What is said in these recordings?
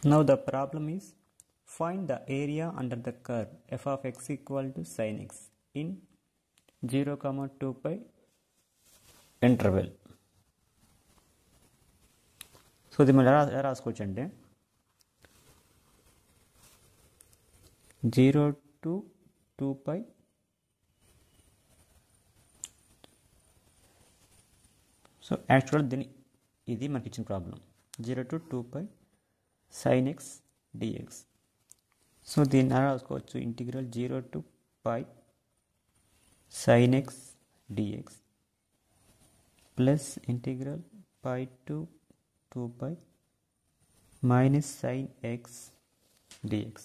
Now the problem is find the area under the curve f of x equal to sin x in 0, 2 pi interval. So ఇది మనం ఎలా రాసుకోవచ్చు అంటే 0 to 2 pi so actual దీని ఇది మనకి ఇచ్చిన problem 0 to 2 pi sin x dx. So దీన్ని ఎలా రాసుకోవచ్చు integral 0 to pi sin x dx plus integral pi to 2 pi minus sin x dx.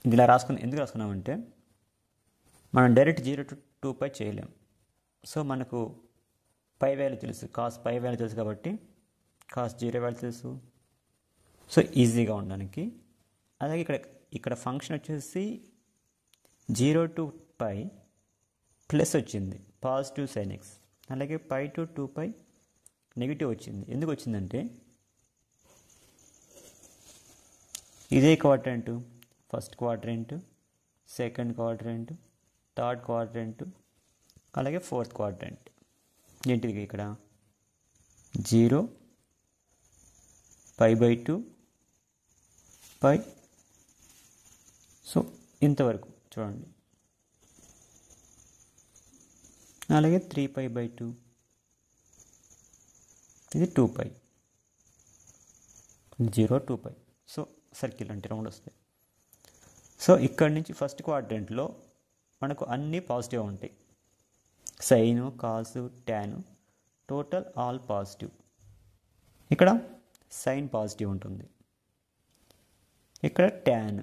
ఇది ఇలా ఎందుకు రాసుకున్నామంటే మనం డైరెక్ట్ 0 to 2 pi చేయలేం. సో మనకు పై వాల్యూ తెలుసు, కాస్ పై వాల్యూ తెలుసు కాబట్టి కాస్ 0 వాల్యూ తెలుసు. సో ఈజీగా ఉండడానికి అలాగే ఇక్కడ ఫంక్షన్ వచ్చేసి 0 to pi ప్లస్ వచ్చింది పాజిటివ్ సైన్ ఎక్స్, అలాగే పై టు 2 pi నెగిటివ్ వచ్చింది. ఎందుకు వచ్చిందంటే ఇదే quadrant, first quadrant, second quadrant, third quadrant, అలాగే ఫోర్త్ క్వాడ్రంట్. ఏంటిది ఇక్కడ 0 π/2 pi. సో ఇంతవరకు చూడండి. అలాగే 3 π/2 ఇది 2 pi, 0 2 pi. సో సర్కిల్ అంటే రౌండ్ వస్తాయి. సో ఇక్కడి నుంచి ఫస్ట్ క్వాడ్రంట్లో మనకు అన్నీ పాజిటివ్ ఉంటాయి, sine, cos, tan, total all positive. ఇక్కడ సైన్ పాజిటివ్ ఉంటుంది, ఇక్కడ tan,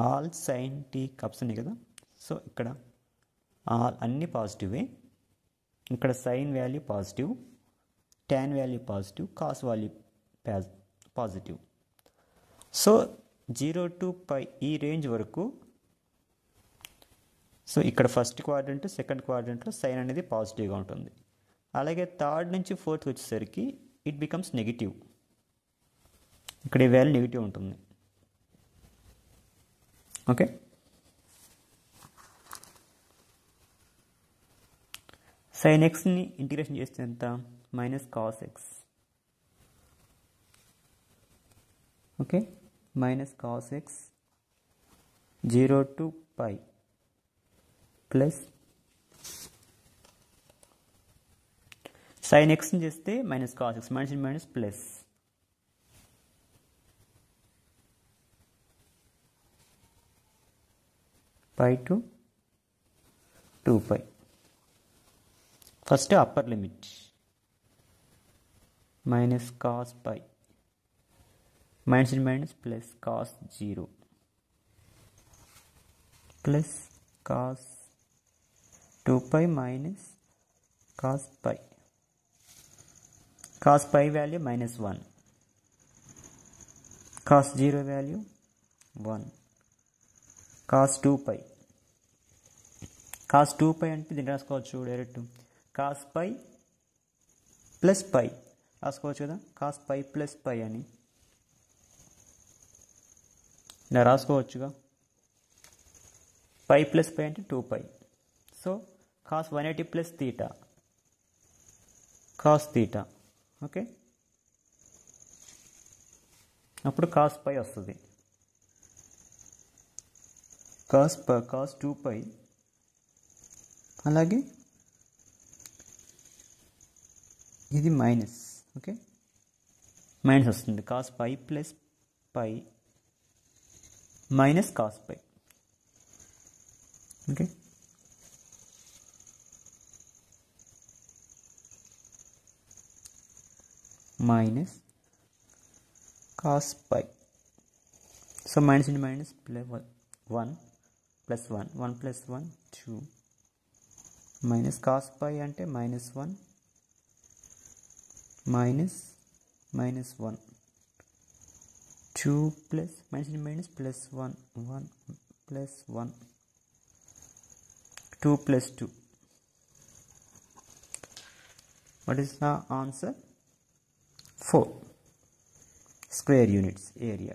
all sine tea cups ఉన్నాయి కదా. సో ఇక్కడ ఆల్ అన్నీ పాజిటివే. ఇక్కడ sine value positive, tan value positive, cos value positive. So 0 to pi ఈ రేంజ్ వరకు. సో ఇక్కడ ఫస్ట్ క్వాడ్రంట్, సెకండ్ క్వాడ్రంట్లో సైన్ అనేది పాజిటివ్గా ఉంటుంది. అలాగే థర్డ్ నుంచి ఫోర్త్ వచ్చేసరికి ఇట్ బికమ్స్ నెగిటివ్. ఇక్కడ ఈ వాల్యూ నెగిటివ్ ఉంటుంది. ఓకే, సైన్ ఎక్స్ని ఇంటిగ్రేషన్ చేస్తే ఎంత? Minus cos x. Okay, minus cos x 0 to pi plus sine ఎక్స్ని చేస్తే minus cos x, minus minus plus pi to 2 pi. First upper limit minus cos pi, minus minus plus cos 0 plus cos 2 pi minus cos pi. Cos pi value minus 1, cos 0 value 1, cos 2 pi. Cos 2 pi అంటే దీన్ని రాసుకోవచ్చు direct cos pi plus పై రాసుకోవచ్చు కదా, cos pi plus పై అని ఇలా రాసుకోవచ్చుగా. పై plus పై అంటే 2 pi. So cos 180 plus theta, cos theta. Okay, అప్పుడు cos pi వస్తుంది. కాస్ 2 pi అలాగే ఇది మైనస్. ఓకే, మైనస్ వస్తుంది. Cos pi plus pi minus cos pi. Okay, minus cos pi. So minus into minus plus 1 plus 1, 1 plus 1 2 minus cos pi అంటే minus 1 minus minus 1 2 plus minus minus plus 1 1 plus 1 2 plus 2. What is the answer? 4 square units area.